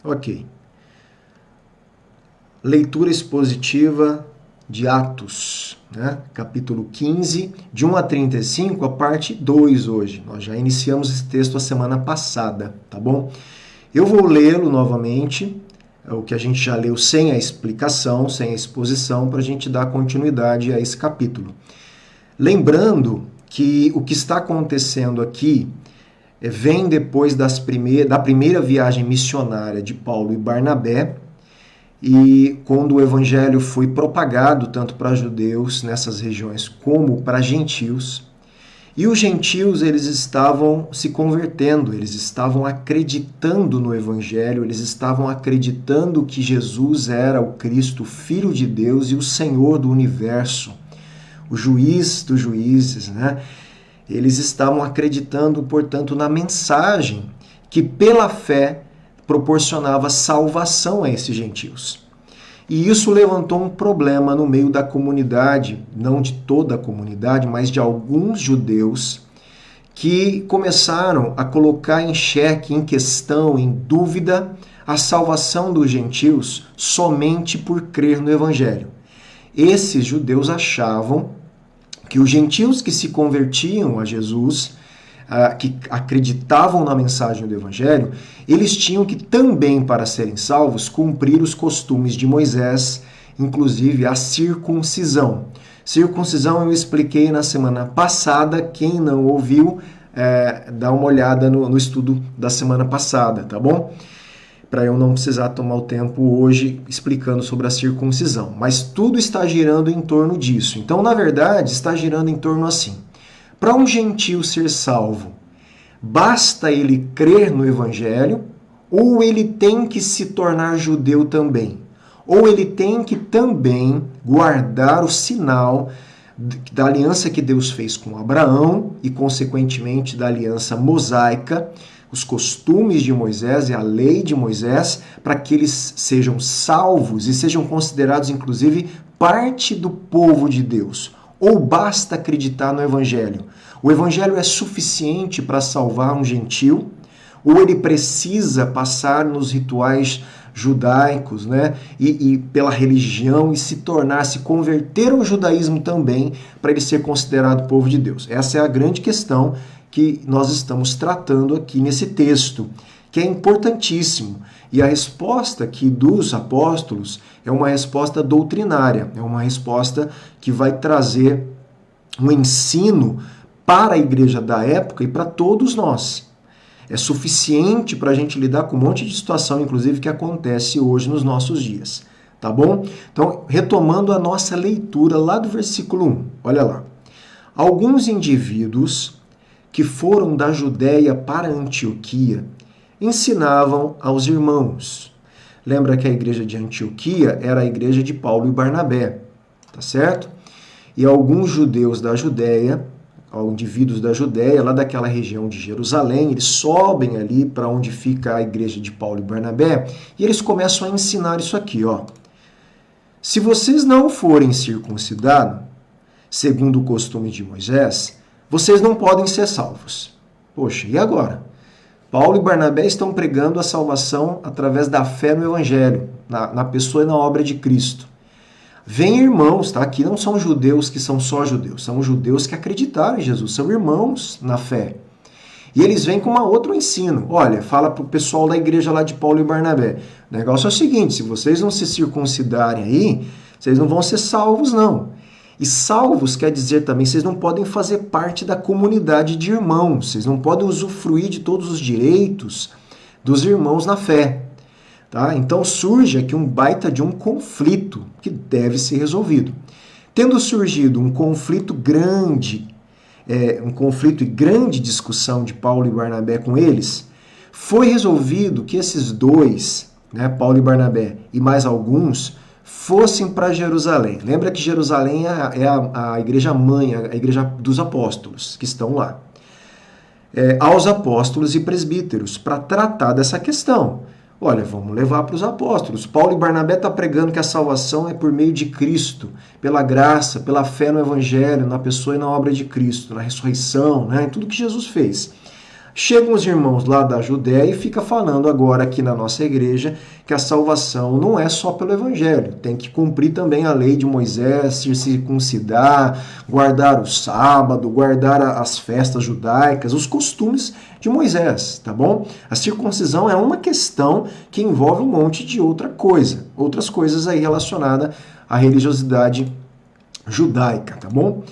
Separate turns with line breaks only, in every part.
Ok. Leitura expositiva de Atos, né? Capítulo 15, de 1 a 35, a parte 2 hoje. Nós já iniciamos esse texto a semana passada, tá bom? Eu vou lê-lo novamente, o que a gente já leu sem a explicação, sem a exposição, para a gente dar continuidade a esse capítulo. Lembrando que o que está acontecendo aqui vem depois da primeira viagem missionária de Paulo e Barnabé, e quando o evangelho foi propagado tanto para judeus nessas regiões como para gentios, e os gentios eles estavam se convertendo, eles estavam acreditando no evangelho, eles estavam acreditando que Jesus era o Cristo, Filho de Deus e o Senhor do universo, o juiz dos juízes, né? Eles estavam acreditando, portanto, na mensagem que pela fé proporcionava salvação a esses gentios. E isso levantou um problema no meio da comunidade, não de toda a comunidade, mas de alguns judeus que começaram a colocar em xeque, em questão, em dúvida, a salvação dos gentios somente por crer no Evangelho. Esses judeus achavam que os gentios que se convertiam a Jesus, que acreditavam na mensagem do Evangelho, eles tinham que também, para serem salvos, cumprir os costumes de Moisés, inclusive a circuncisão. Circuncisão eu expliquei na semana passada, quem não ouviu, dá uma olhada no estudo da semana passada, tá bom? Para eu não precisar tomar o tempo hoje explicando sobre a circuncisão. Mas tudo está girando em torno disso. Então, na verdade, está girando em torno assim. Para um gentio ser salvo, basta ele crer no Evangelho, ou ele tem que se tornar judeu também? Ou ele tem que também guardar o sinal da aliança que Deus fez com Abraão e, consequentemente, da aliança mosaica, os costumes de Moisés e a lei de Moisés, para que eles sejam salvos e sejam considerados, inclusive, parte do povo de Deus? Ou basta acreditar no Evangelho? O Evangelho é suficiente para salvar um gentio? Ou ele precisa passar nos rituais judaicos, né? E pela religião e se converter ao judaísmo também, para ele ser considerado povo de Deus? Essa é a grande questão que nós estamos tratando aqui nesse texto, que é importantíssimo. E a resposta aqui dos apóstolos é uma resposta doutrinária, é uma resposta que vai trazer um ensino para a igreja da época e para todos nós. É suficiente para a gente lidar com um monte de situação, inclusive, que acontece hoje nos nossos dias. Tá bom? Então, retomando a nossa leitura lá do versículo 1, olha lá. Alguns indivíduos que foram da Judéia para Antioquia ensinavam aos irmãos. Lembra que a igreja de Antioquia era a igreja de Paulo e Barnabé, tá certo? E alguns judeus da Judéia, indivíduos da Judéia, lá daquela região de Jerusalém, eles sobem ali para onde fica a igreja de Paulo e Barnabé, e eles começam a ensinar isso aqui, ó. Se vocês não forem circuncidados, segundo o costume de Moisés, vocês não podem ser salvos. Poxa, e agora? Paulo e Barnabé estão pregando a salvação através da fé no Evangelho, na pessoa e na obra de Cristo. Vem irmãos, tá? Aqui não são judeus que são só judeus, são judeus que acreditaram em Jesus, são irmãos na fé. E eles vêm com um outro ensino. Olha, fala para o pessoal da igreja lá de Paulo e Barnabé. O negócio é o seguinte, se vocês não se circuncidarem aí, vocês não vão ser salvos, não. E salvos quer dizer também, vocês não podem fazer parte da comunidade de irmãos, vocês não podem usufruir de todos os direitos dos irmãos na fé. Tá? Então surge aqui um baita de um conflito que deve ser resolvido. Tendo surgido um conflito grande, um conflito e grande discussão de Paulo e Barnabé com eles, foi resolvido que esses dois, né, Paulo e Barnabé e mais alguns, fossem para Jerusalém. Lembra que Jerusalém é a igreja mãe, a igreja dos apóstolos que estão lá. Aos apóstolos e presbíteros, para tratar dessa questão. Olha, vamos levar para os apóstolos. Paulo e Barnabé estão pregando que a salvação é por meio de Cristo, pela graça, pela fé no Evangelho, na pessoa e na obra de Cristo, na ressurreição, né, em tudo que Jesus fez. Chegam os irmãos lá da Judéia e fica falando agora aqui na nossa igreja que a salvação não é só pelo evangelho, tem que cumprir também a lei de Moisés, se circuncidar, guardar o sábado, guardar as festas judaicas, os costumes de Moisés, tá bom? A circuncisão é uma questão que envolve um monte de outras coisas aí relacionadas à religiosidade judaica, tá bom?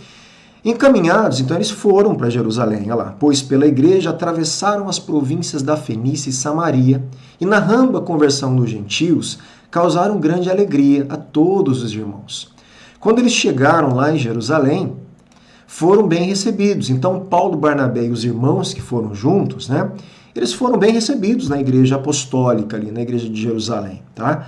Encaminhados, então eles foram para Jerusalém, olha lá, pois pela igreja atravessaram as províncias da Fenícia e Samaria e, narrando a conversão dos gentios, causaram grande alegria a todos os irmãos. Quando eles chegaram lá em Jerusalém, foram bem recebidos. Então Paulo, Barnabé e os irmãos que foram juntos, né, eles foram bem recebidos na igreja apostólica ali, na igreja de Jerusalém, tá?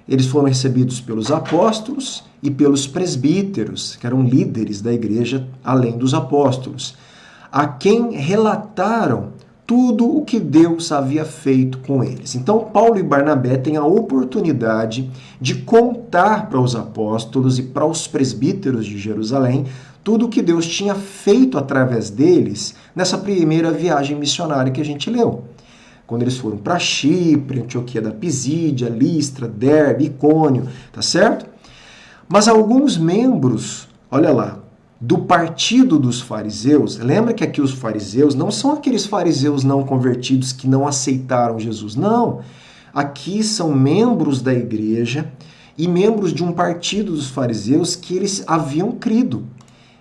Eles foram recebidos pelos apóstolos e pelos presbíteros, que eram líderes da igreja, além dos apóstolos, a quem relataram tudo o que Deus havia feito com eles. Então, Paulo e Barnabé têm a oportunidade de contar para os apóstolos e para os presbíteros de Jerusalém tudo o que Deus tinha feito através deles nessa primeira viagem missionária que a gente leu. Quando eles foram para Chipre, Antioquia da Pisídia, Listra, Derbe, Icônio, tá certo? Mas alguns membros, olha lá, do partido dos fariseus, lembra que aqui os fariseus não são aqueles fariseus não convertidos que não aceitaram Jesus, não. Aqui são membros da igreja e membros de um partido dos fariseus que eles haviam crido.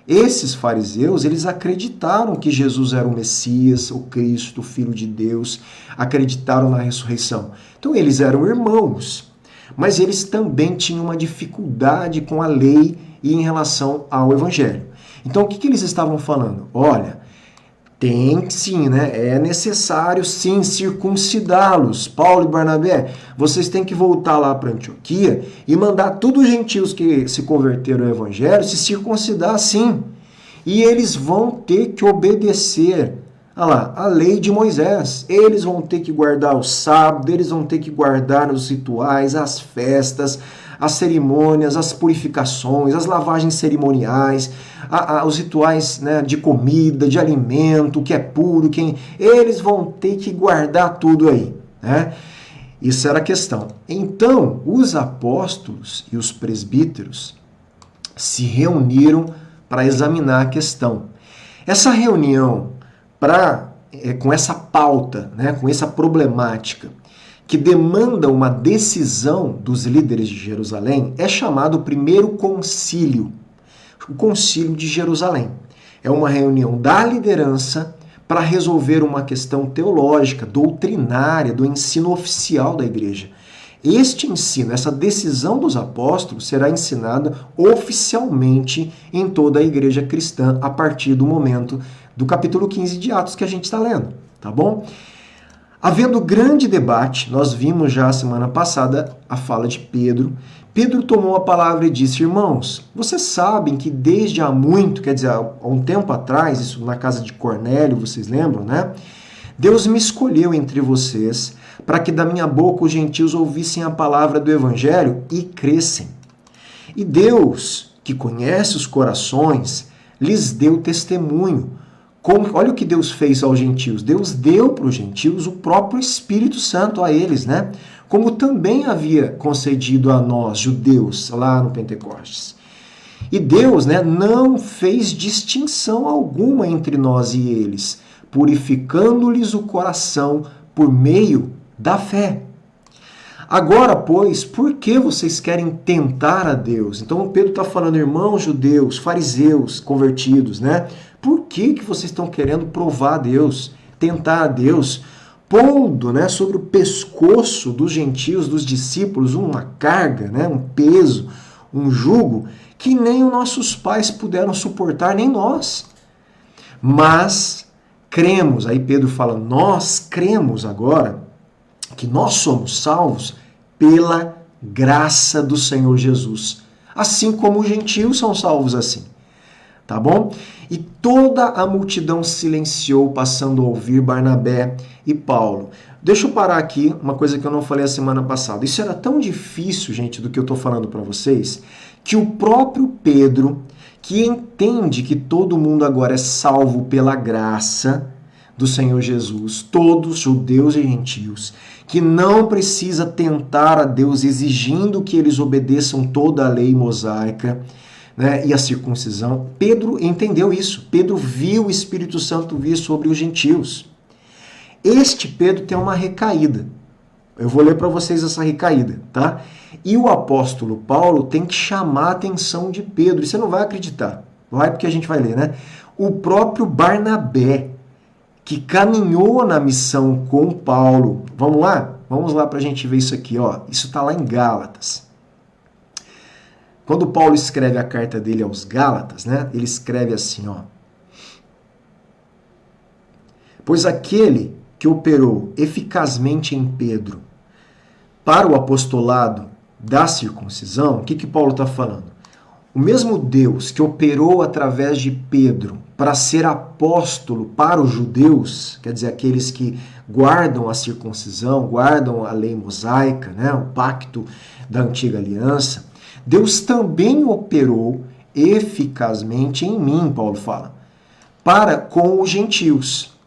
Esses fariseus, eles acreditaram que Jesus era o Messias, o Cristo, o Filho de Deus, acreditaram na ressurreição. Então eles eram irmãos, mas eles também tinham uma dificuldade com a lei e em relação ao Evangelho. Então o que eles estavam falando? Olha, tem sim, né? É necessário sim circuncidá-los. Paulo e Barnabé, vocês têm que voltar lá para Antioquia e mandar todos os gentios que se converteram ao Evangelho se circuncidar sim. E eles vão ter que obedecer a lei de Moisés. Eles vão ter que guardar o sábado, eles vão ter que guardar os rituais, as festas, as cerimônias, as purificações, as lavagens cerimoniais, os rituais, né, de comida, de alimento, o que é puro, eles vão ter que guardar tudo aí, né? Isso era a questão. Então, os apóstolos e os presbíteros se reuniram para examinar a questão. Essa reunião com essa pauta, né, com essa problemática, que demanda uma decisão dos líderes de Jerusalém, é chamado o primeiro concílio, o concílio de Jerusalém. É uma reunião da liderança para resolver uma questão teológica, doutrinária, do ensino oficial da igreja. Este ensino, essa decisão dos apóstolos, será ensinada oficialmente em toda a igreja cristã a partir do momento do capítulo 15 de Atos que a gente está lendo, tá bom? Havendo grande debate, nós vimos já a semana passada a fala de Pedro. Pedro tomou a palavra e disse: irmãos, vocês sabem que desde há muito, quer dizer, há um tempo atrás, isso na casa de Cornélio, vocês lembram, né? Deus me escolheu entre vocês para que da minha boca os gentios ouvissem a palavra do evangelho e crescem. E Deus, que conhece os corações, lhes deu testemunho. Olha o que Deus fez aos gentios. Deus deu para os gentios o próprio Espírito Santo a eles, né? Como também havia concedido a nós, judeus, lá no Pentecostes. E Deus, né, não fez distinção alguma entre nós e eles, purificando-lhes o coração por meio da fé. Agora, pois, por que vocês querem tentar a Deus? Então Pedro está falando, irmãos judeus, fariseus, convertidos, né? Por que vocês estão querendo provar a Deus, tentar a Deus, pondo, né, sobre o pescoço dos gentios, dos discípulos, uma carga, né, um peso, um jugo, que nem os nossos pais puderam suportar, nem nós. Mas cremos, aí Pedro fala, nós cremos agora que nós somos salvos pela graça do Senhor Jesus, assim como os gentios são salvos assim. Tá bom? E toda a multidão silenciou, passando a ouvir Barnabé e Paulo. Deixa eu parar aqui, uma coisa que eu não falei a semana passada. Isso era tão difícil, gente, do que eu estou falando para vocês, que o próprio Pedro, que entende que todo mundo agora é salvo pela graça, do Senhor Jesus, todos, judeus e gentios, que não precisa tentar a Deus exigindo que eles obedeçam toda a lei mosaica, né, e a circuncisão. Pedro entendeu isso. Pedro viu o Espírito Santo vir sobre os gentios. Este Pedro tem uma recaída. Eu vou ler para vocês essa recaída, tá? E o apóstolo Paulo tem que chamar a atenção de Pedro. E você não vai acreditar. Vai porque a gente vai ler, né? O próprio Barnabé, que caminhou na missão com Paulo. Vamos lá? Vamos lá para a gente ver isso aqui, ó. Isso está lá em Gálatas. Quando Paulo escreve a carta dele aos Gálatas, né? Ele escreve assim, ó. Pois aquele que operou eficazmente em Pedro para o apostolado da circuncisão, o que Paulo está falando? O mesmo Deus que operou através de Pedro para ser apóstolo para os judeus, quer dizer, aqueles que guardam a circuncisão, guardam a lei mosaica, né, o pacto da antiga aliança, Deus também operou eficazmente em mim, Paulo fala, para com os gentios.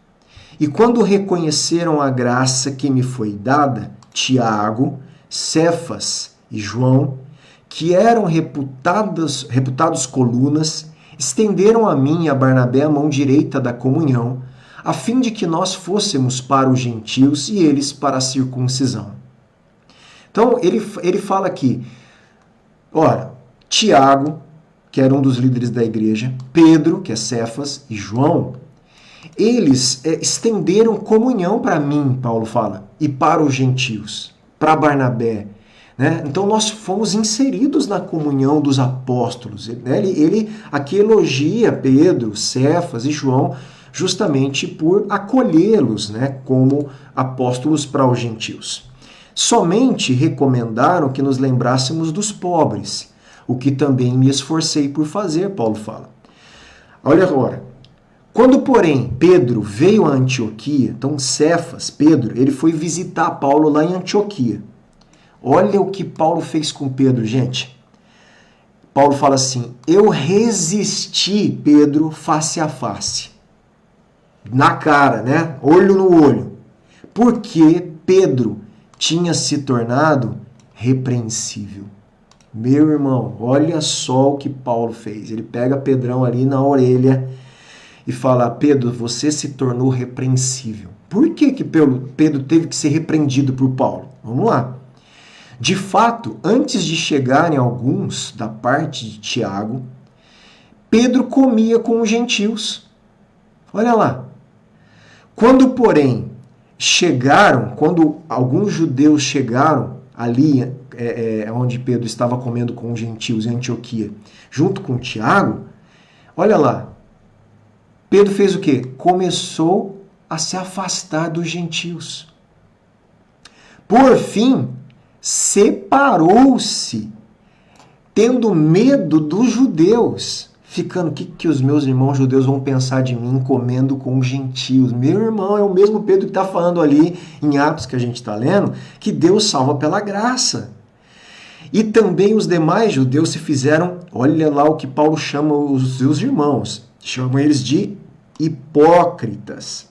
E quando reconheceram a graça que me foi dada, Tiago, Cefas e João, que eram reputados colunas, estenderam a mim e a Barnabé a mão direita da comunhão, a fim de que nós fôssemos para os gentios e eles para a circuncisão. Então, ele fala aqui, ora, Tiago, que era um dos líderes da igreja, Pedro, que é Cefas, e João, eles estenderam comunhão para mim, Paulo fala, e para os gentios, para Barnabé. Né? Então nós fomos inseridos na comunhão dos apóstolos. Ele aqui elogia Pedro, Cefas e João justamente por acolhê-los, né, como apóstolos para os gentios. Somente recomendaram que nos lembrássemos dos pobres, o que também me esforcei por fazer, Paulo fala. Olha agora. Quando, porém, Pedro veio a Antioquia, então Cefas, Pedro, ele foi visitar Paulo lá em Antioquia. Olha o que Paulo fez com Pedro, gente. Paulo fala assim, eu resisti, Pedro, face a face. Na cara, né? Olho no olho. Porque Pedro tinha se tornado repreensível. Meu irmão, olha só o que Paulo fez. Ele pega Pedrão ali na orelha e fala, Pedro, você se tornou repreensível. Por que Pedro teve que ser repreendido por Paulo? Vamos lá. De fato, antes de chegarem alguns da parte de Tiago, Pedro comia com os gentios. Olha lá. Quando, porém, quando alguns judeus chegaram ali, onde Pedro estava comendo com os gentios em Antioquia, junto com Tiago, olha lá, Pedro fez o quê? Começou a se afastar dos gentios. Por fim, separou-se, tendo medo dos judeus, ficando, o que os meus irmãos judeus vão pensar de mim comendo com os gentios? Meu irmão, é o mesmo Pedro que está falando ali em Atos que a gente está lendo, que Deus salva pela graça. E também os demais judeus se fizeram, olha lá o que Paulo chama os seus irmãos, chama eles de hipócritas.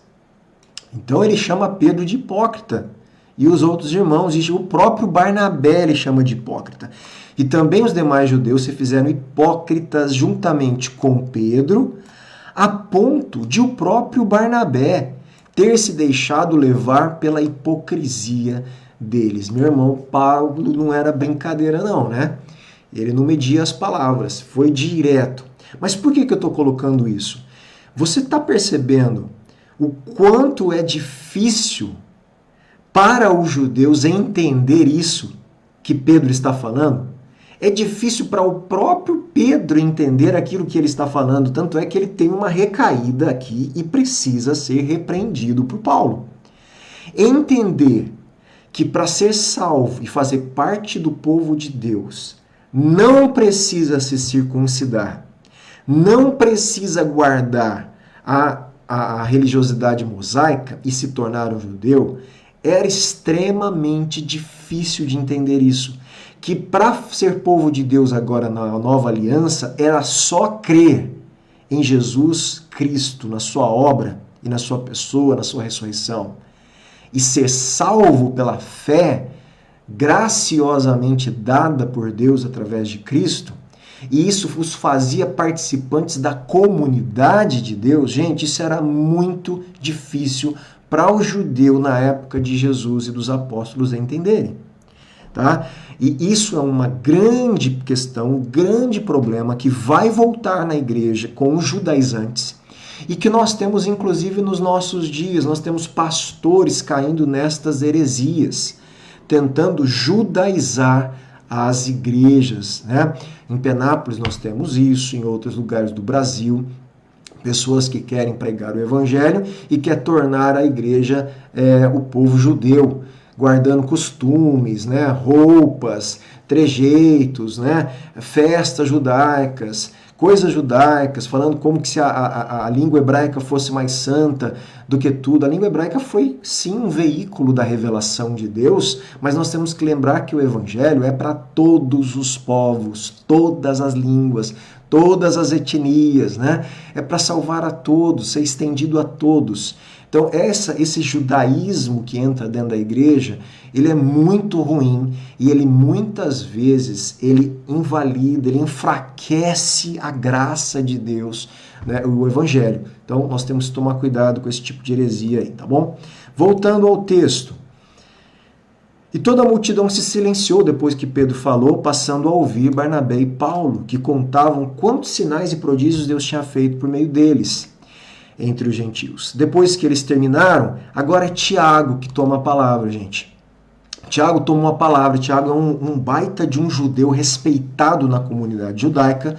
Então ele chama Pedro de hipócrita. E os outros irmãos, e o próprio Barnabé ele chama de hipócrita. E também os demais judeus se fizeram hipócritas juntamente com Pedro, a ponto de o próprio Barnabé ter se deixado levar pela hipocrisia deles. Meu irmão, Paulo não era brincadeira não, né? Ele não media as palavras, foi direto. Mas por que eu estou colocando isso? Você está percebendo o quanto é difícil para os judeus entender isso que Pedro está falando? É difícil para o próprio Pedro entender aquilo que ele está falando, tanto é que ele tem uma recaída aqui e precisa ser repreendido por Paulo. Entender que para ser salvo e fazer parte do povo de Deus, não precisa se circuncidar, não precisa guardar a religiosidade mosaica e se tornar um judeu, era extremamente difícil de entender isso. Que para ser povo de Deus agora na nova aliança, era só crer em Jesus Cristo, na sua obra, e na sua pessoa, na sua ressurreição, e ser salvo pela fé graciosamente dada por Deus através de Cristo, e isso os fazia participantes da comunidade de Deus, gente, isso era muito difícil para o judeu na época de Jesus e dos apóstolos entenderem. Tá? E isso é uma grande questão, um grande problema que vai voltar na igreja com os judaizantes e que nós temos inclusive nos nossos dias. Nós temos pastores caindo nestas heresias, tentando judaizar as igrejas, né? Em Penápolis nós temos isso, em outros lugares do Brasil, pessoas que querem pregar o evangelho e quer tornar a igreja o povo judeu, guardando costumes, né, roupas, trejeitos, né, festas judaicas, coisas judaicas, falando como que se a língua hebraica fosse mais santa do que tudo. A língua hebraica foi, sim, um veículo da revelação de Deus, mas nós temos que lembrar que o evangelho é para todos os povos, todas as línguas, todas as etnias, né? É para salvar a todos, ser estendido a todos. Então, esse judaísmo que entra dentro da igreja, ele é muito ruim e ele muitas vezes ele invalida, ele enfraquece a graça de Deus, né, o evangelho. Então, nós temos que tomar cuidado com esse tipo de heresia aí, tá bom? Voltando ao texto. E toda a multidão se silenciou depois que Pedro falou, passando a ouvir Barnabé e Paulo, que contavam quantos sinais e prodígios Deus tinha feito por meio deles entre os gentios. Depois que eles terminaram, agora é Tiago que toma a palavra, gente. Tiago tomou a palavra. Tiago é um baita de um judeu respeitado na comunidade judaica.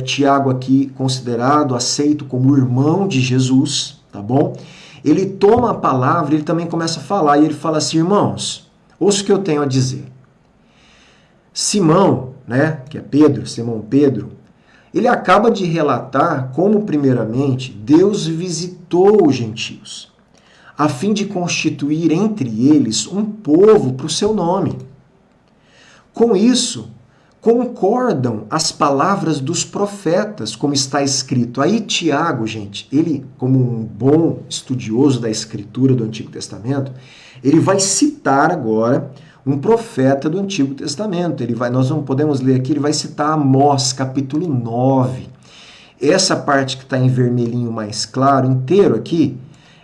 Tiago aqui considerado, aceito como irmão de Jesus, tá bom? Ele toma a palavra, ele também começa a falar, e ele fala assim: irmãos, ouça o que eu tenho a dizer. Simão, né, que é Pedro, Simão Pedro, ele acaba de relatar como, primeiramente, Deus visitou os gentios, a fim de constituir entre eles um povo para o seu nome. Com isso, concordam as palavras dos profetas, como está escrito. Aí Tiago, gente, ele, como um bom estudioso da escritura do Antigo Testamento, ele vai citar agora um profeta do Antigo Testamento. Nós não podemos ler aqui, ele vai citar Amós, capítulo 9. Essa parte que está em vermelhinho mais claro, inteiro aqui,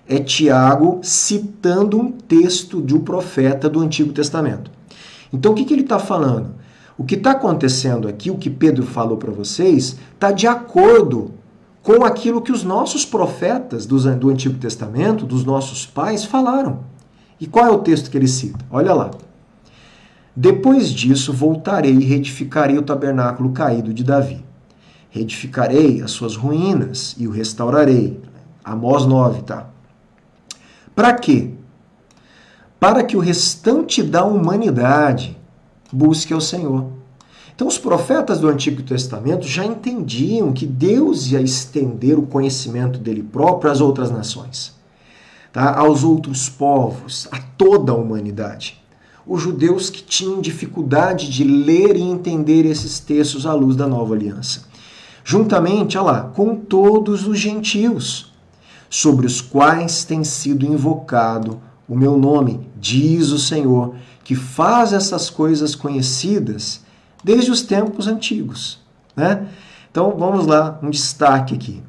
é Tiago citando um texto de um profeta do Antigo Testamento. Então, o que ele está falando? O que está acontecendo aqui, o que Pedro falou para vocês, está de acordo com aquilo que os nossos profetas do Antigo Testamento, dos nossos pais, falaram. E qual é o texto que ele cita? Olha lá. Depois disso, voltarei e reedificarei o tabernáculo caído de Davi. Reedificarei as suas ruínas e o restaurarei. Amós 9, tá? Para quê? Para que o restante da humanidade busque ao Senhor. Então, os profetas do Antigo Testamento já entendiam que Deus ia estender o conhecimento dele próprio às outras nações, tá? Aos outros povos, a toda a humanidade. Os judeus que tinham dificuldade de ler e entender esses textos à luz da nova aliança. Juntamente, olha lá, com todos os gentios, sobre os quais tem sido invocado o meu nome, diz o Senhor, que faz essas coisas conhecidas desde os tempos antigos, né? Então, vamos lá, um destaque aqui.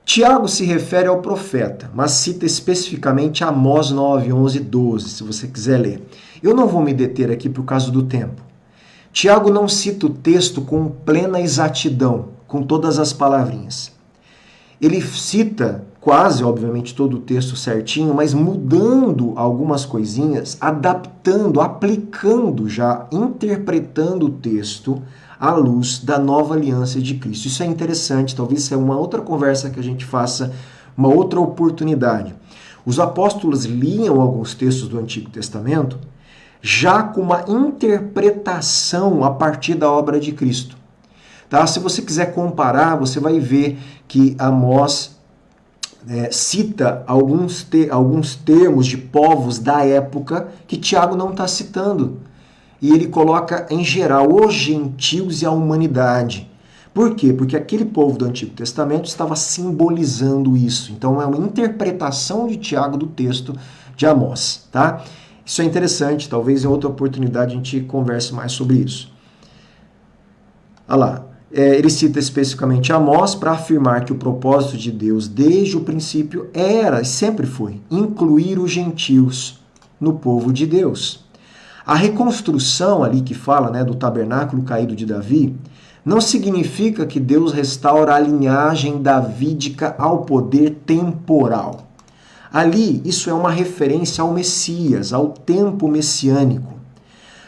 Tiago se refere ao profeta, mas cita especificamente Amós 9, 11 e 12, se você quiser ler. Eu não vou me deter aqui por causa do tempo. Tiago não cita o texto com plena exatidão, com todas as palavrinhas. Ele cita quase, obviamente, todo o texto certinho, mas mudando algumas coisinhas, adaptando, aplicando já, interpretando o texto à luz da nova aliança de Cristo. Isso é interessante, talvez seja uma outra conversa que a gente faça, uma outra oportunidade. Os apóstolos liam alguns textos do Antigo Testamento já com uma interpretação a partir da obra de Cristo. Tá? Se você quiser comparar, você vai ver que Amós cita alguns termos de povos da época que Tiago não está citando. E ele coloca em geral os gentios e a humanidade, Por quê? Porque aquele povo do Antigo Testamento estava simbolizando isso. Então é uma interpretação de Tiago do texto de Amós, tá? Isso é interessante, talvez em outra oportunidade a gente converse mais sobre isso. Olha lá, ele cita especificamente Amós para afirmar que o propósito de Deus desde o princípio era, e sempre foi, incluir os gentios no povo de Deus. A reconstrução ali que fala, né, do tabernáculo caído de Davi, não significa que Deus restaura a linhagem davídica ao poder temporal. Ali, isso é uma referência ao Messias, ao tempo messiânico,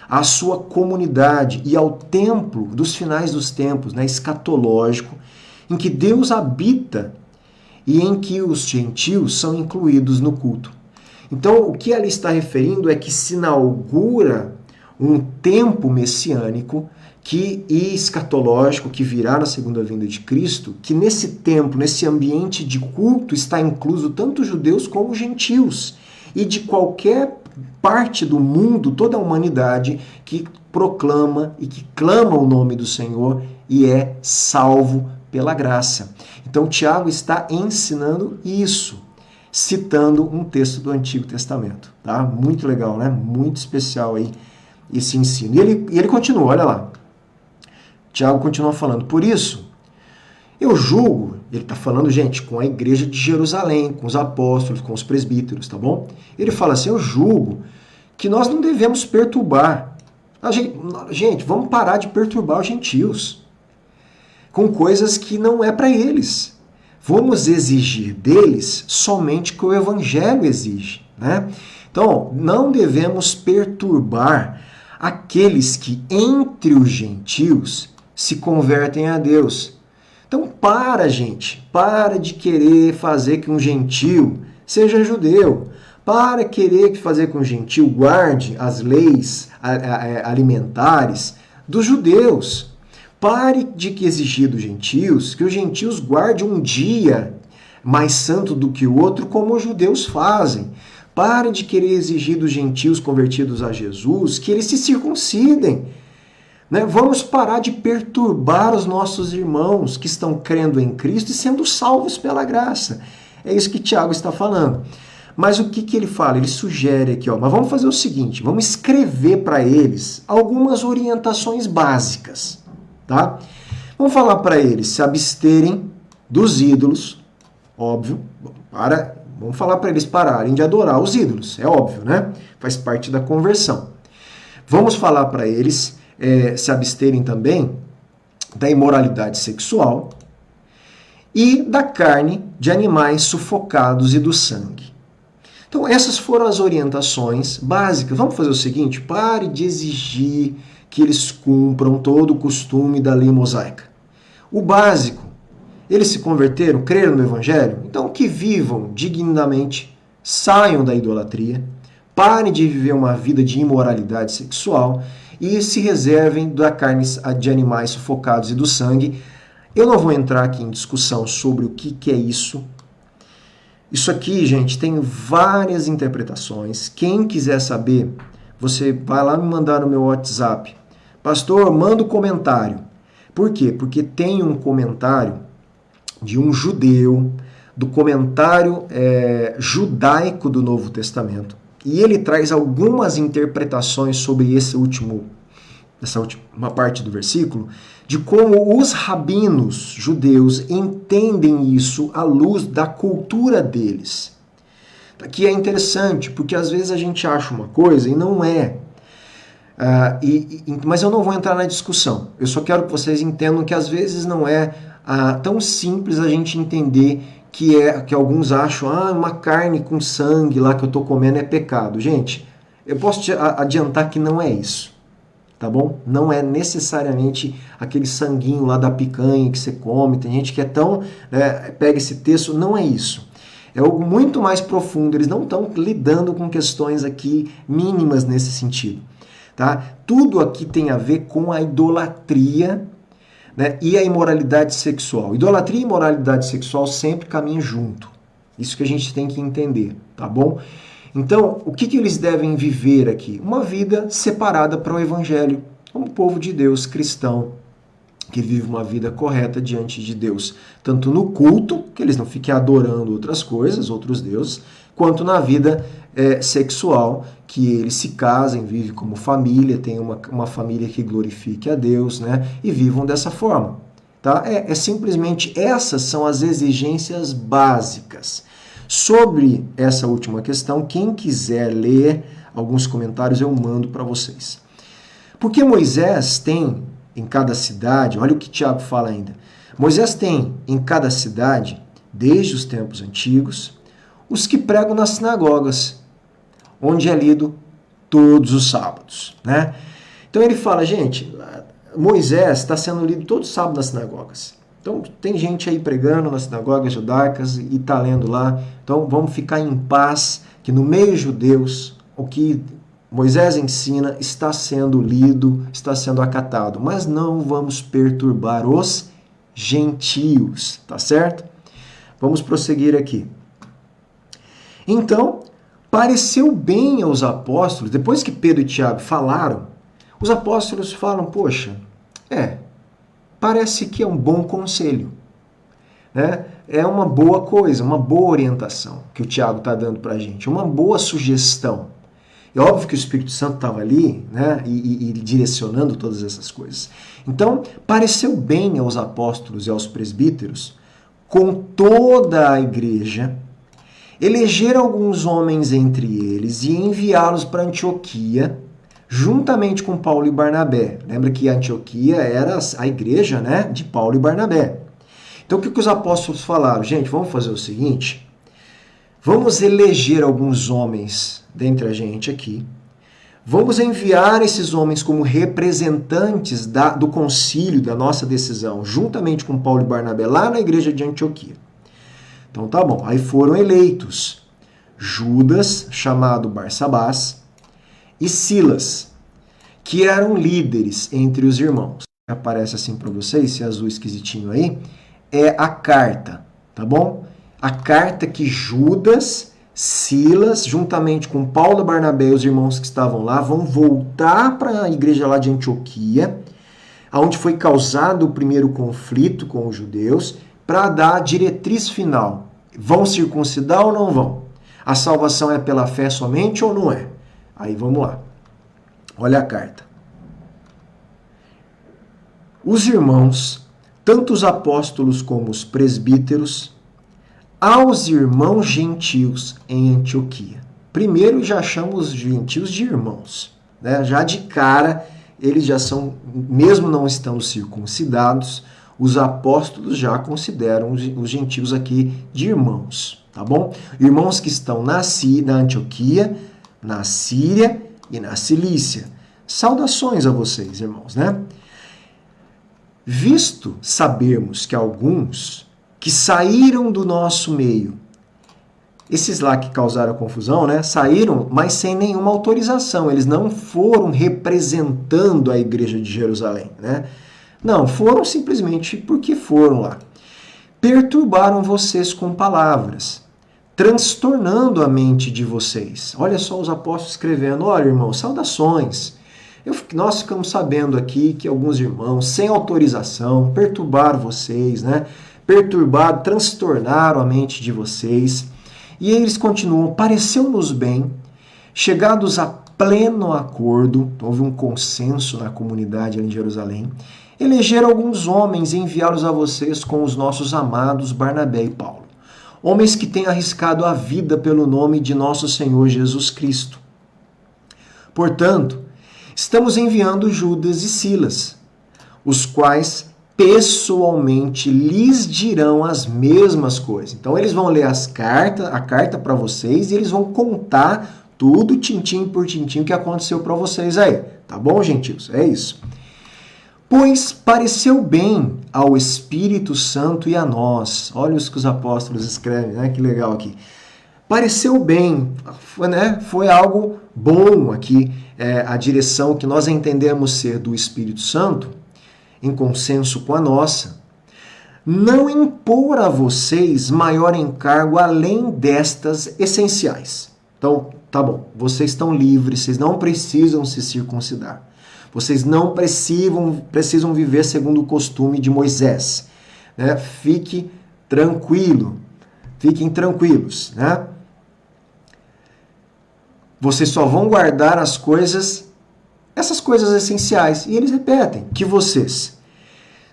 à sua comunidade e ao templo dos finais dos tempos, né, escatológico, em que Deus habita e em que os gentios são incluídos no culto. Então, o que ali está referindo é que se inaugura um tempo messiânico e escatológico que virá na segunda vinda de Cristo, que nesse tempo, nesse ambiente de culto, está incluso tanto judeus como gentios. E de qualquer parte do mundo, toda a humanidade que proclama e que clama o nome do Senhor e é salvo pela graça. Então, Tiago está ensinando isso, citando um texto do Antigo Testamento. Tá? Muito legal, né? Muito especial aí esse ensino. E ele continua, olha lá. Tiago continua falando, por isso, eu julgo, ele está falando, gente, com a igreja de Jerusalém, com os apóstolos, com os presbíteros, tá bom? Ele fala assim, eu julgo que nós não devemos perturbar. Gente, vamos parar de perturbar os gentios com coisas que não é para eles. Vamos exigir deles somente o que o evangelho exige, né? Então, não devemos perturbar aqueles que entre os gentios se convertem a Deus. Então gente, para de querer fazer que um gentio seja judeu. Para querer fazer que um gentio guarde as leis alimentares dos judeus. Pare de exigir dos gentios que os gentios guardem um dia mais santo do que o outro, como os judeus fazem. Pare de querer exigir dos gentios convertidos a Jesus que eles se circuncidem. Né? Vamos parar de perturbar os nossos irmãos que estão crendo em Cristo e sendo salvos pela graça. É isso que Tiago está falando. Mas o que ele fala? Ele sugere aqui, mas vamos fazer o seguinte, vamos escrever para eles algumas orientações básicas. Tá? Vamos falar para eles se absterem dos ídolos, óbvio, vamos falar para eles pararem de adorar os ídolos, é óbvio, né? Faz parte da conversão. Vamos falar para eles se absterem também da imoralidade sexual e da carne de animais sufocados e do sangue. Então, essas foram as orientações básicas. Vamos fazer o seguinte, pare de exigir que eles cumpram todo o costume da lei mosaica. O básico, eles se converteram, creram no Evangelho, então que vivam dignamente, saiam da idolatria, parem de viver uma vida de imoralidade sexual e se reservem da carne de animais sufocados e do sangue. Eu não vou entrar aqui em discussão sobre o que é isso. Isso aqui, gente, tem várias interpretações. Quem quiser saber, você vai lá me mandar no meu WhatsApp. Pastor, manda um comentário. Por quê? Porque tem um comentário de um judeu, do comentário judaico do Novo Testamento. E ele traz algumas interpretações sobre essa última parte do versículo, de como os rabinos judeus entendem isso à luz da cultura deles. Aqui é interessante, porque às vezes a gente acha uma coisa e não é. Mas eu não vou entrar na discussão. Eu só quero que vocês entendam que às vezes não é tão simples a gente entender que alguns acham, uma carne com sangue lá que eu estou comendo é pecado. Gente, eu posso te adiantar que não é isso, tá bom? Não é necessariamente aquele sanguinho lá da picanha que você come. Tem gente que pega esse texto, não é isso. É algo muito mais profundo. Eles não estão lidando com questões aqui mínimas nesse sentido. Tá? Tudo aqui tem a ver com a idolatria, né, e a imoralidade sexual. Idolatria e imoralidade sexual sempre caminham junto. Isso que a gente tem que entender, tá bom? Então, o que eles devem viver aqui? Uma vida separada para o Evangelho, como povo de Deus cristão, que vive uma vida correta diante de Deus, tanto no culto, que eles não fiquem adorando outras coisas, outros deuses, quanto na vida sexual, que eles se casem, vivem como família, tenham uma família que glorifique a Deus, né? E vivam dessa forma. Tá? Simplesmente essas são as exigências básicas. Sobre essa última questão, quem quiser ler alguns comentários, eu mando para vocês. Porque Moisés tem em cada cidade, olha o que Tiago fala ainda, Moisés tem em cada cidade, desde os tempos antigos, os que pregam nas sinagogas, onde é lido todos os sábados, né? Então ele fala, gente, Moisés está sendo lido todo sábado nas sinagogas. Então tem gente aí pregando nas sinagogas judaicas e está lendo lá. Então vamos ficar em paz, que no meio judeus, o que Moisés ensina está sendo lido, está sendo acatado. Mas não vamos perturbar os gentios, tá certo? Vamos prosseguir aqui. Então, pareceu bem aos apóstolos, depois que Pedro e Tiago falaram, os apóstolos falam, poxa, parece que é um bom conselho, né? É uma boa coisa, uma boa orientação que o Tiago está dando para a gente, uma boa sugestão. É óbvio que o Espírito Santo estava ali, né, e direcionando todas essas coisas. Então, pareceu bem aos apóstolos e aos presbíteros, com toda a igreja, eleger alguns homens entre eles e enviá-los para Antioquia, juntamente com Paulo e Barnabé. Lembra que Antioquia era a igreja, né, de Paulo e Barnabé. Então o que os apóstolos falaram? Gente, vamos fazer o seguinte, vamos eleger alguns homens dentre a gente aqui, vamos enviar esses homens como representantes do concílio, da nossa decisão, juntamente com Paulo e Barnabé, lá na igreja de Antioquia. Então tá bom, aí foram eleitos Judas, chamado Barsabás, e Silas, que eram líderes entre os irmãos. Aparece assim para vocês, esse azul esquisitinho aí, é a carta, tá bom? A carta que Judas, Silas, juntamente com Paulo, Barnabé e os irmãos que estavam lá, vão voltar para a igreja lá de Antioquia, onde foi causado o primeiro conflito com os judeus, para dar a diretriz final. Vão circuncidar ou não vão? A salvação é pela fé somente ou não é? Aí vamos lá. Olha a carta. Os irmãos, tanto os apóstolos como os presbíteros, aos irmãos gentios em Antioquia. Primeiro já chama os gentios de irmãos, né? Já de cara, eles já são, mesmo não estando circuncidados, os apóstolos já consideram os gentios aqui de irmãos, tá bom? Irmãos que estão na Antioquia, na Síria e na Cilícia. Saudações a vocês, irmãos, né? Visto sabermos que alguns que saíram do nosso meio, esses lá que causaram a confusão, né? Saíram, mas sem nenhuma autorização. Eles não foram representando a igreja de Jerusalém, né? Não, foram simplesmente porque foram lá. Perturbaram vocês com palavras, transtornando a mente de vocês. Olha só os apóstolos escrevendo, olha, irmãos, saudações. Nós ficamos sabendo aqui que alguns irmãos, sem autorização, perturbaram vocês, né? Perturbaram, transtornaram a mente de vocês. E eles continuam, pareceu-nos bem, chegados a pleno acordo, houve um consenso na comunidade ali em Jerusalém, eleger alguns homens e enviá-los a vocês com os nossos amados Barnabé e Paulo. Homens que têm arriscado a vida pelo nome de nosso Senhor Jesus Cristo. Portanto, estamos enviando Judas e Silas, os quais pessoalmente lhes dirão as mesmas coisas. Então eles vão ler a carta para vocês e eles vão contar tudo, tintim por tintim, o que aconteceu para vocês aí. Tá bom, gentios? É isso. Pois pareceu bem ao Espírito Santo e a nós. Olha os que os apóstolos escrevem, né? Que legal aqui. Pareceu bem, foi algo bom aqui, a direção que nós entendemos ser do Espírito Santo, em consenso com a nossa, não impor a vocês maior encargo além destas essenciais. Então, tá bom, vocês estão livres, vocês não precisam se circuncidar. Vocês não precisam viver segundo o costume de Moisés. Né? Fiquem tranquilos. Né? Vocês só vão guardar essas coisas essenciais. E eles repetem que vocês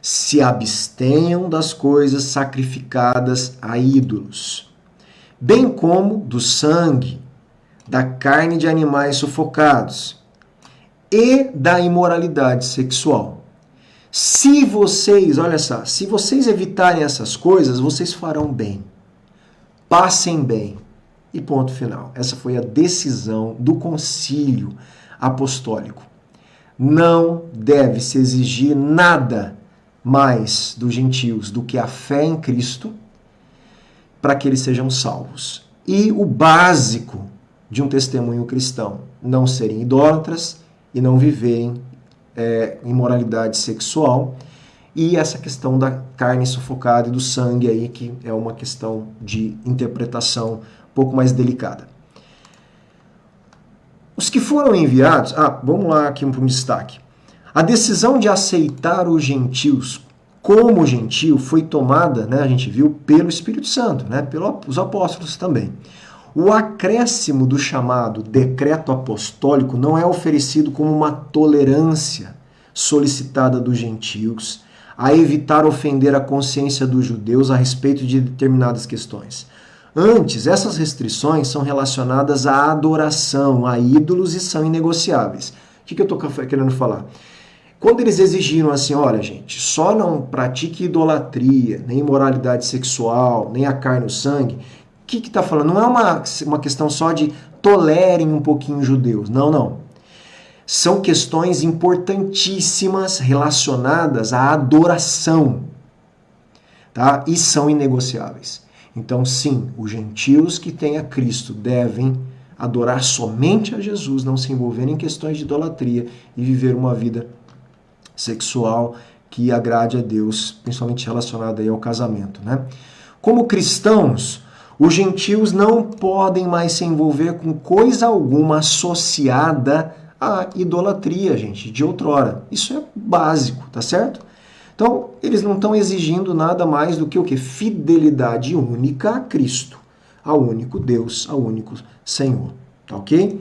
se abstenham das coisas sacrificadas a ídolos, bem como do sangue, da carne de animais sufocados e da imoralidade sexual. Se vocês evitarem essas coisas, vocês farão bem. Passem bem. E ponto final. Essa foi a decisão do concílio apostólico. Não deve se exigir nada mais dos gentios do que a fé em Cristo para que eles sejam salvos. E o básico de um testemunho cristão, não serem idólatras e não viverem imoralidade sexual, e essa questão da carne sufocada e do sangue aí, que é uma questão de interpretação um pouco mais delicada. Os que foram enviados, vamos lá aqui para um destaque. A decisão de aceitar os gentios como gentio foi tomada, né, a gente viu, pelo Espírito Santo, né, pelos apóstolos também. O acréscimo do chamado decreto apostólico não é oferecido como uma tolerância solicitada dos gentios a evitar ofender a consciência dos judeus a respeito de determinadas questões. Antes, essas restrições são relacionadas à adoração, a ídolos, e são inegociáveis. O que eu estou querendo falar? Quando eles exigiram assim, olha gente, só não pratique idolatria, nem imoralidade sexual, nem a carne e o sangue, o que está falando? Não é uma questão só de tolerem um pouquinho os judeus. Não. São questões importantíssimas relacionadas à adoração, tá? E são inegociáveis. Então, sim, os gentios que têm a Cristo devem adorar somente a Jesus, não se envolver em questões de idolatria e viver uma vida sexual que agrade a Deus, principalmente relacionada aí ao casamento, né? Como cristãos, os gentios não podem mais se envolver com coisa alguma associada à idolatria, gente, de outrora. Isso é básico, tá certo? Então, eles não estão exigindo nada mais do que o quê? Fidelidade única a Cristo, ao único Deus, ao único Senhor, tá ok?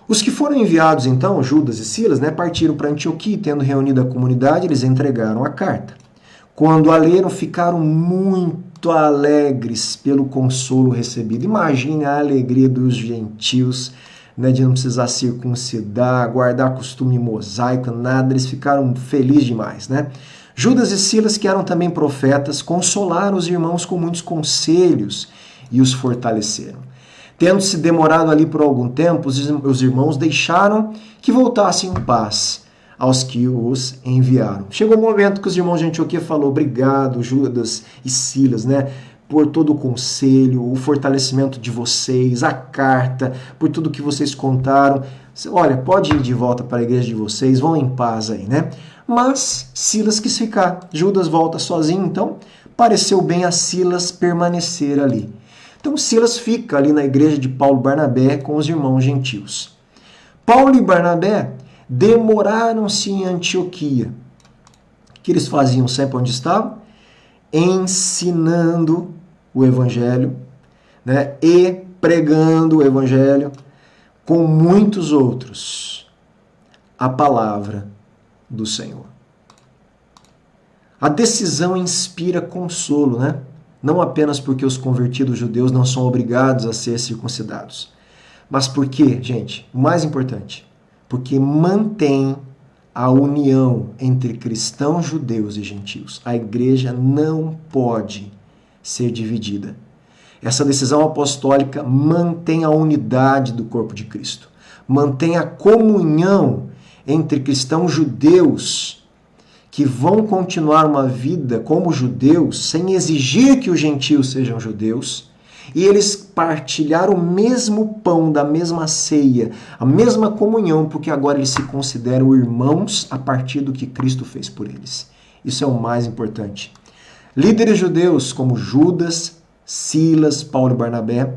Os que foram enviados, então, Judas e Silas, né, partiram para Antioquia, tendo reunido a comunidade, eles entregaram a carta. Quando a leram, ficaram muito alegres pelo consolo recebido. Imagine a alegria dos gentios, né, de não precisar circuncidar, guardar costume mosaico, nada, eles ficaram felizes demais, né? Judas e Silas, que eram também profetas, consolaram os irmãos com muitos conselhos e os fortaleceram. Tendo se demorado ali por algum tempo, os irmãos deixaram que voltassem em paz aos que os enviaram. Chegou o momento que os irmãos de Antioquia falaram, obrigado, Judas e Silas, né, por todo o conselho, o fortalecimento de vocês, a carta, por tudo que vocês contaram. Olha, pode ir de volta para a igreja de vocês, vão em paz aí, né? Mas Silas quis ficar. Judas volta sozinho, então pareceu bem a Silas permanecer ali. Então Silas fica ali na igreja de Paulo e Barnabé com os irmãos gentios. Paulo e Barnabé demoraram-se em Antioquia. O que eles faziam sempre onde estavam? Ensinando o evangelho, né, e pregando o evangelho com muitos outros, a palavra do Senhor. A decisão inspira consolo, né? Não apenas porque os convertidos judeus não são obrigados a ser circuncidados, mas porque, gente, o mais importante, porque mantém a união entre cristãos, judeus e gentios. A igreja não pode ser dividida. Essa decisão apostólica mantém a unidade do corpo de Cristo, mantém a comunhão entre cristãos judeus que vão continuar uma vida como judeus, sem exigir que os gentios sejam judeus, e eles partilharam o mesmo pão da mesma ceia, a mesma comunhão, porque agora eles se consideram irmãos a partir do que Cristo fez por eles. Isso é o mais importante. Líderes judeus como Judas, Silas, Paulo e Barnabé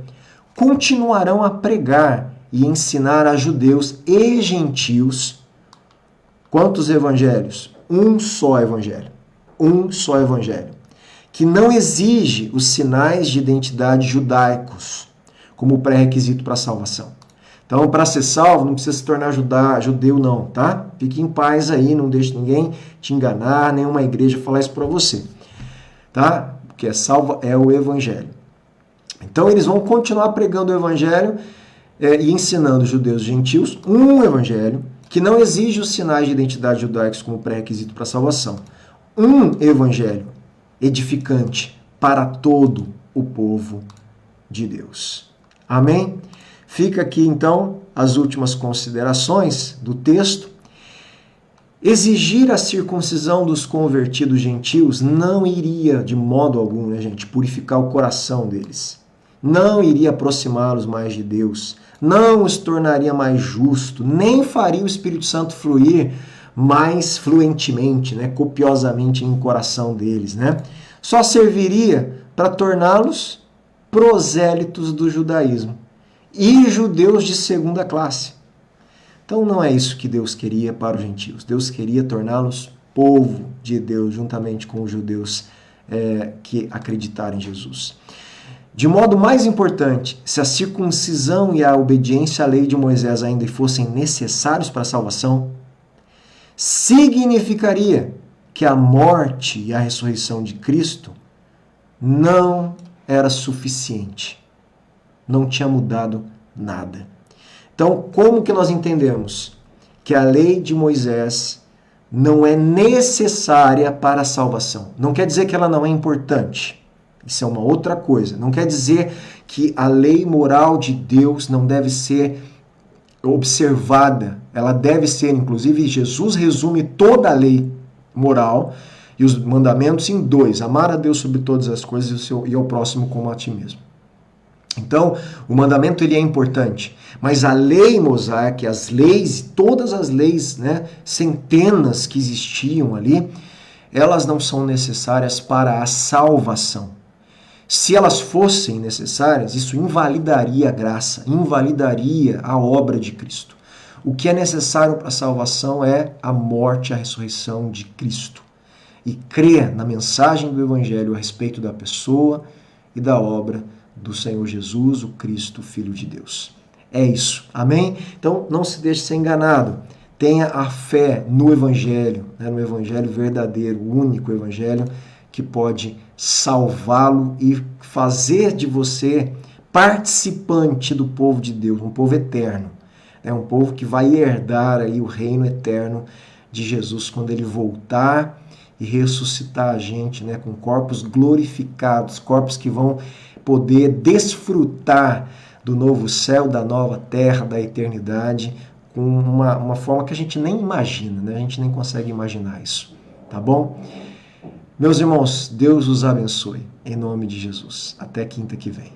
continuarão a pregar e ensinar a judeus e gentios Quantos evangelhos? Um só evangelho. Um só evangelho. Que não exige os sinais de identidade judaicos como pré-requisito para a salvação. Então, para ser salvo, não precisa se tornar judeu não, tá? Fique em paz aí, não deixe ninguém te enganar, nenhuma igreja falar isso para você, tá? O que é salvo é o evangelho. Então, eles vão continuar pregando o evangelho e ensinando os judeus e gentios um evangelho que não exige os sinais de identidade judaicos como pré-requisito para a salvação. Um evangelho edificante para todo o povo de Deus. Amém? Fica aqui, então, as últimas considerações do texto. Exigir a circuncisão dos convertidos gentios não iria, de modo algum, né, gente, purificar o coração deles. Não iria aproximá-los mais de Deus. Não os tornaria mais justo. Nem faria o Espírito Santo fluir mais fluentemente, né, copiosamente em coração deles, né? Só serviria para torná-los prosélitos do judaísmo e judeus de segunda classe. Então não é isso que Deus queria para os gentios. Deus queria torná-los povo de Deus, juntamente com os judeus que acreditaram em Jesus. De modo mais importante, se a circuncisão e a obediência à lei de Moisés ainda fossem necessários para a salvação, significaria que a morte e a ressurreição de Cristo não era suficiente. Não tinha mudado nada. Então, como que nós entendemos que a lei de Moisés não é necessária para a salvação? Não quer dizer que ela não é importante. Isso é uma outra coisa. Não quer dizer que a lei moral de Deus não deve ser observada. Ela deve ser, inclusive, Jesus resume toda a lei moral e os mandamentos em 2. Amar a Deus sobre todas as coisas e ao próximo como a ti mesmo. Então, o mandamento ele é importante, mas a lei mosaica, as leis, todas as leis, né, centenas que existiam ali, elas não são necessárias para a salvação. Se elas fossem necessárias, isso invalidaria a graça, invalidaria a obra de Cristo. O que é necessário para a salvação é a morte e a ressurreição de Cristo. E crer na mensagem do Evangelho a respeito da pessoa e da obra do Senhor Jesus, o Cristo, Filho de Deus. É isso. Amém? Então, não se deixe ser enganado. Tenha a fé no Evangelho, né? No Evangelho verdadeiro, o único Evangelho que pode salvá-lo e fazer de você participante do povo de Deus, um povo eterno. É um povo que vai herdar aí o reino eterno de Jesus quando ele voltar e ressuscitar a gente, né, com corpos glorificados, corpos que vão poder desfrutar do novo céu, da nova terra, da eternidade, com uma forma que a gente nem imagina, né? A gente nem consegue imaginar isso, tá bom? Meus irmãos, Deus os abençoe, em nome de Jesus. Até quinta que vem.